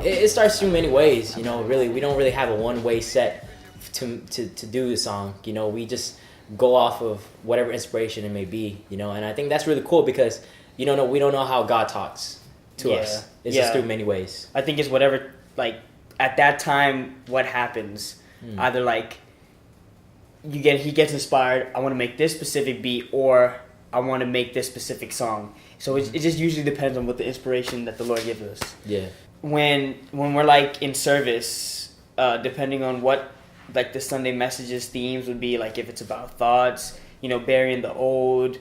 it starts through many ways. Really, we don't really have a one way set to do the song. We just go off of whatever inspiration it may be. And I think that's really cool because we don't know how God talks to us. It's just through many ways. I think it's whatever, like, at that time, what happens. Either, like, he gets inspired, I want to make this specific beat, or I want to make this specific song. So it just usually depends on what the inspiration that the Lord gives us. Yeah. When we're, like, in service, depending on what, like, the Sunday messages themes would be, like, if it's about thoughts, burying the old,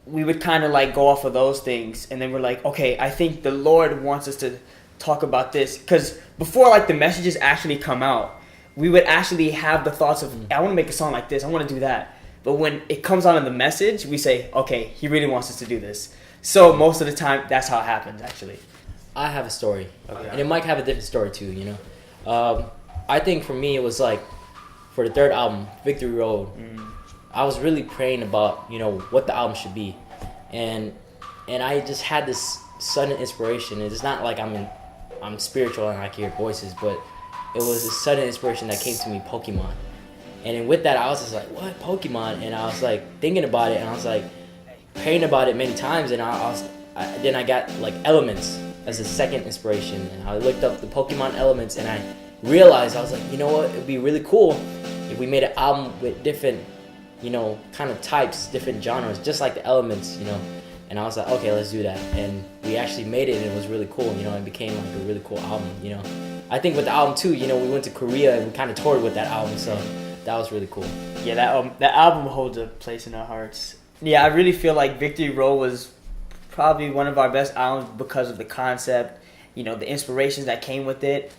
we would kind of, like, go off of those things, and then we're like, okay, I think the Lord wants us to talk about this, because before, like, the messages actually come out, we would actually have the thoughts of, I want to make a song like this, I want to do that. But when it comes out in the message, we say, okay, he really wants us to do this. So most of the time, that's how it happens, actually. I have a story. Okay. And it might have a different story, too, I think for me, it was like, for the third album, Victory Road, I was really praying about, what the album should be. And I just had this sudden inspiration. It's not like I'm spiritual and I can hear voices, but it was a sudden inspiration that came to me, Pokemon. And then with that, I was just like, what, Pokemon? And I was like thinking about it, and I was like praying about it many times, and then I got like Elements as a second inspiration, and I looked up the Pokemon Elements, and I realized, I was like, you know what, it'd be really cool if we made an album with different, kind of types, different genres, just like the Elements, And I was like, okay, let's do that. And we actually made it, and it was really cool, it became like a really cool album, I think with the album too, we went to Korea and we kind of toured with that album, so that was really cool. Yeah, that album holds a place in our hearts. Yeah, I really feel like Victory Road was probably one of our best albums because of the concept, the inspirations that came with it.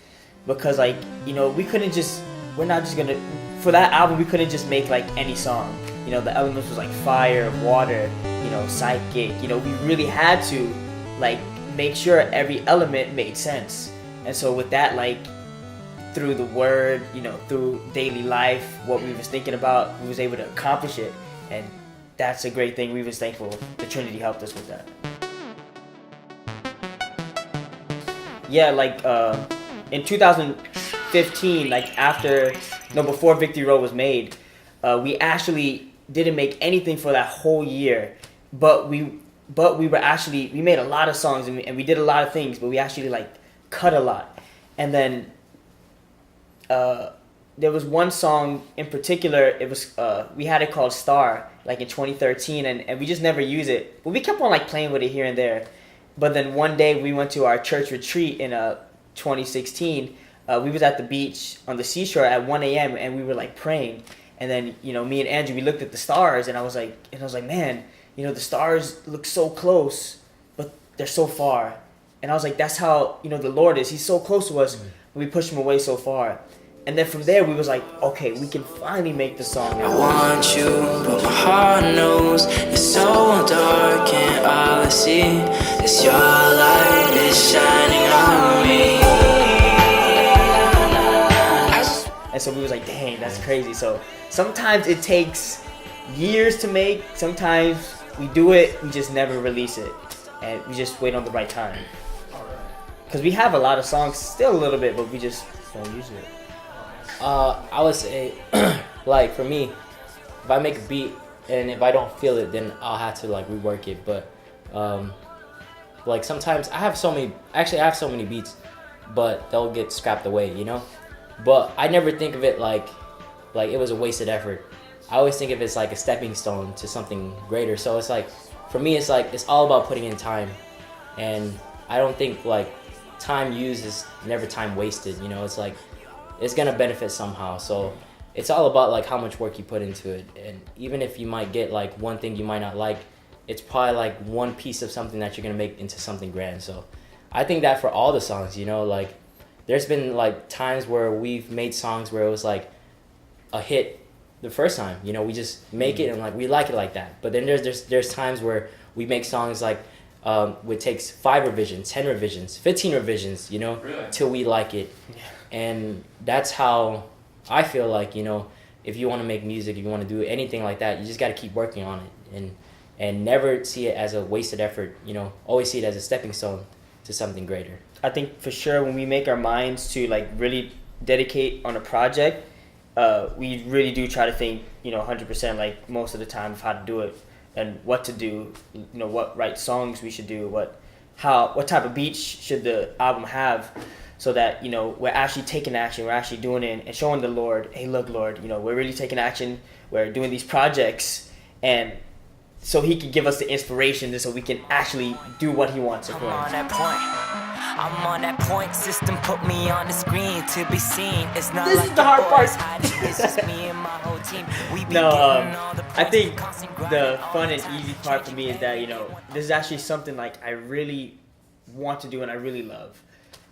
Because, like, we're not just gonna, for that album, we couldn't just make like any song. The elements was like fire, water, psychic. We really had to, like, make sure every element made sense. And so with that, like, through the word, through daily life, what we was thinking about, we was able to accomplish it. And that's a great thing. We was thankful the Trinity helped us with that. Yeah, like, in 2015, like, before Victory Road was made, we actually didn't make anything for that whole year, but we made a lot of songs, and we did a lot of things, but we actually, like, cut a lot. And then there was one song in particular, it was we had it called Star, like in 2013, and we just never used it, but we kept on, like, playing with it here and there. But then one day we went to our church retreat in 2016. We was at the beach on the seashore at 1 a.m. and we were, like, praying. And then, me and Andrew, we looked at the stars, and I was like, man, the stars look so close, but they're so far. And I was like, that's how, the Lord is. He's so close to us, and we push him away so far. And then from there, we was like, okay, we can finally make the song. I want you, but my heart knows it's so dark, and all I see is your light is shining on me. And so we was like, dang, that's crazy. So sometimes it takes years to make. Sometimes we do it, we just never release it. And we just wait on the right time. Because we have a lot of songs, still a little bit, but we just don't use it. I would say, like, for me, if I make a beat and if I don't feel it, then I'll have to, like, rework it. But like, sometimes I have so many beats, but they'll get scrapped away, But I never think of it like it was a wasted effort. I always think of it as like a stepping stone to something greater. So it's like, for me, it's like, it's all about putting in time. And I don't think, like, time used is never time wasted, It's like, it's gonna benefit somehow. So it's all about, like, how much work you put into it. And even if you might get, like, one thing you might not like, it's probably like one piece of something that you're gonna make into something grand. So I think that for all the songs, like, there's been, like, times where we've made songs where it was like a hit the first time, we just make it and, like, we like it like that. But then there's times where we make songs like it takes 5 revisions, 10 revisions, 15 revisions, Really? till we like it. Yeah. And that's how I feel like, if you want to make music, if you want to do anything like that, you just got to keep working on it and never see it as a wasted effort, always see it as a stepping stone to something greater. I think for sure when we make our minds to like really dedicate on a project, we really do try to think, 100% like most of the time of how to do it and what to do, what right songs we should do, what type of beats should the album have, so that we're actually taking action, we're actually doing it and showing the Lord, hey, look, Lord, we're really taking action, we're doing these projects, and so He can give us the inspiration, so we can actually do what He wants. I'm on that point. I'm on that point. System put me on the screen to be seen. It's not This like is the hard part. It's just me and my whole team. We be No, getting all the I think constant the grinding, fun and always easy trying part to for me get is that better. this is actually something like I really want to do and I really love.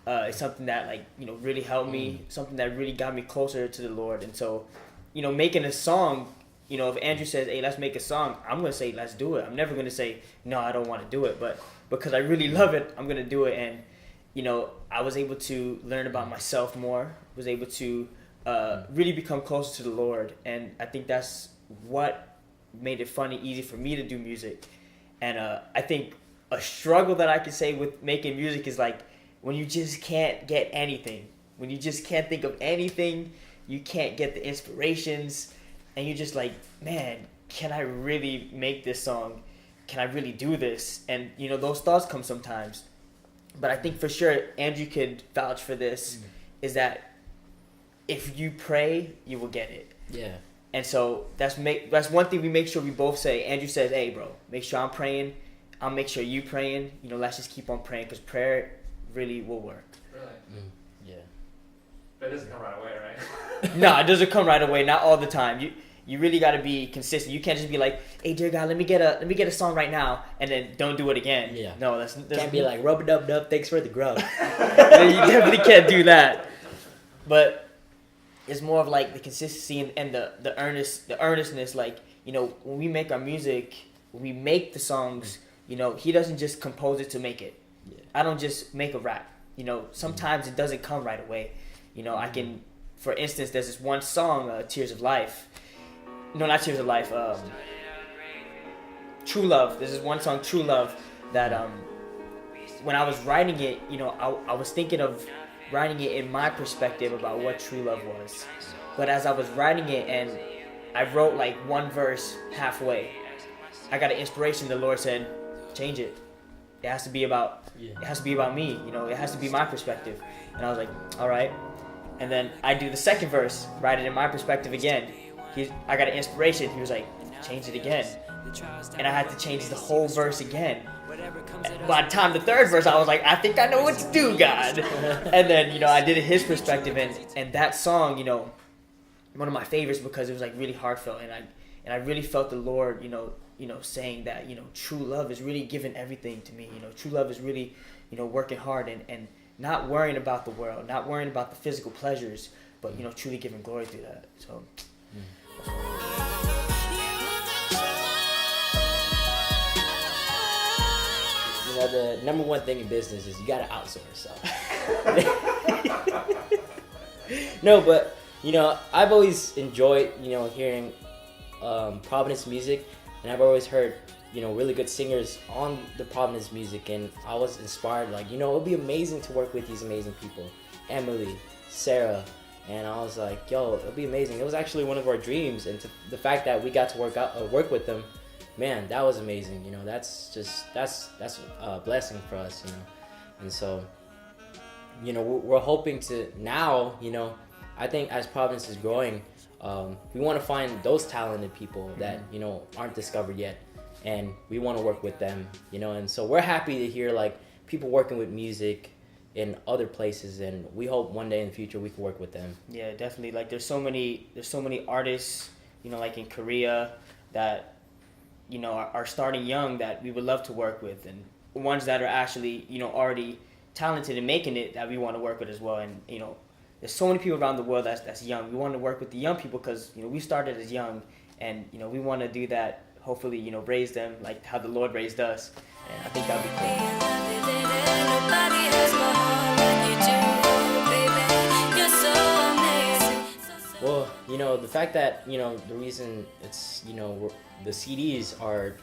It's something that really helped me, something that really got me closer to the Lord. And so, making a song, if Andrew says, hey, let's make a song, I'm gonna say let's do it. I'm never gonna say no, I don't want to do it, but because I really love it, I'm gonna do it. And I was able to learn about myself more, was able to really become closer to the Lord, and I think that's what made it fun and easy for me to do music. And I think a struggle that I can say with making music is like when you just can't get anything, when you just can't think of anything, you can't get the inspirations, and you're just like, man, can I really make this song? Can I really do this? And those thoughts come sometimes. But I think for sure Andrew could vouch for this, is that if you pray, you will get it. Yeah. And so that's one thing we make sure we both say. Andrew says, hey, bro, make sure I'm praying. I'll make sure you praying. Let's just keep on praying, because prayer really will work. Really? Yeah. But it doesn't come right away, right? No, it doesn't come right away. Not all the time. You really got to be consistent. You can't just be like, hey, dear God, let me get a song right now, and then don't do it again. Yeah. No, that's Can't be like rub a dub dub. Thanks for the grub. You definitely can't do that. But it's more of like the consistency and the earnestness. Like when we make our music, when we make the songs, He doesn't just compose it to make it. Yeah. I don't just make a rap. Sometimes it doesn't come right away. I can, for instance, there's this one song, Tears of Life. No, not Tears of Life. True Love. There's this one song, True Love, that when I was writing it, I was thinking of writing it in my perspective about what true love was. But as I was writing it, and I wrote like one verse halfway, I got an inspiration. The Lord said, change it. It has to be about me. It has to be my perspective. And I was like, all right. And then I do the second verse, write it in my perspective again. I got an inspiration. He was like, change it again. And I had to change the whole verse again. By the time the third verse, I was like, I think I know what to do, God. And then, I did it his perspective, and that song, one of my favorites, because it was like really heartfelt, and I really felt the Lord, saying that, true love is really giving everything to me. True love is really, working hard and not worrying about the world, not worrying about the physical pleasures, but, truly giving glory through that. So. The number one thing in business is you gotta outsource. So. No, but I've always enjoyed hearing Providence music, and I've always heard really good singers on the Providence music, and I was inspired. Like it would be amazing to work with these amazing people, Emily, Sarah. And I was like, yo, it'll be amazing. It was actually one of our dreams, and the fact that we got to work with them, man, that was amazing. That's a blessing for us. And so, we're hoping to now. I think as Providence is growing, we want to find those talented people that aren't discovered yet, and we want to work with them. And so we're happy to hear like people working with music in other places, and we hope one day in the future we can work with them. Yeah, definitely. Like there's so many artists, like in Korea that are starting young that we would love to work with, and ones that are actually already talented and making it that we want to work with as well. And there's so many people around the world that's young. We want to work with the young people because we started as young, and we want to do that. Hopefully, raise them like how the Lord raised us, and I think that'd be cool. Well, the fact that the reason it's the CDs are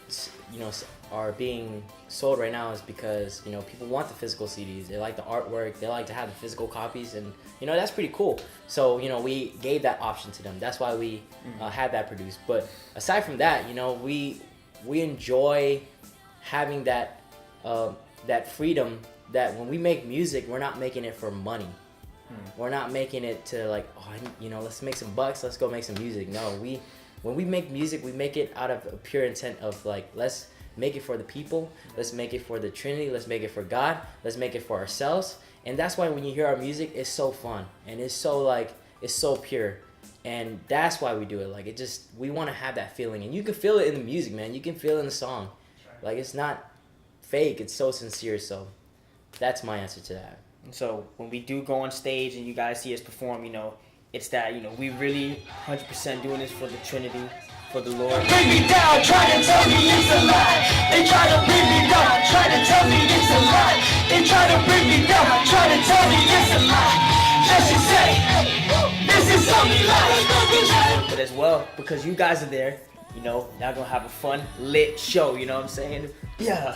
are being sold right now is because people want the physical CDs. They like the artwork. They like to have the physical copies, and that's pretty cool. So we gave that option to them. That's why we had that produced. But aside from that, we enjoy having that that freedom. That when we make music, we're not making it for money. We're not making it to like, let's make some bucks. Let's go make some music. No, when we make music, we make it out of a pure intent of like, let's make it for the people. Let's make it for the Trinity. Let's make it for God. Let's make it for ourselves. And that's why when you hear our music, it's so fun and it's so pure. And that's why we do it. Like we want to have that feeling, and you can feel it in the music, man. You can feel it in the song. Like it's not fake. It's so sincere. So that's my answer to that. And so when we do go on stage and you guys see us perform, it's that, we really 100% doing this for the Trinity, for the Lord. Bring me down, try to tell me it's a lie. They try to bring me down, try to tell me it's a lie. They try to bring me down, try to tell me it's a lie. Let's just say, this is only life. But as well, because you guys are there, y'all gonna have a fun, lit show, you know what I'm saying? Yeah.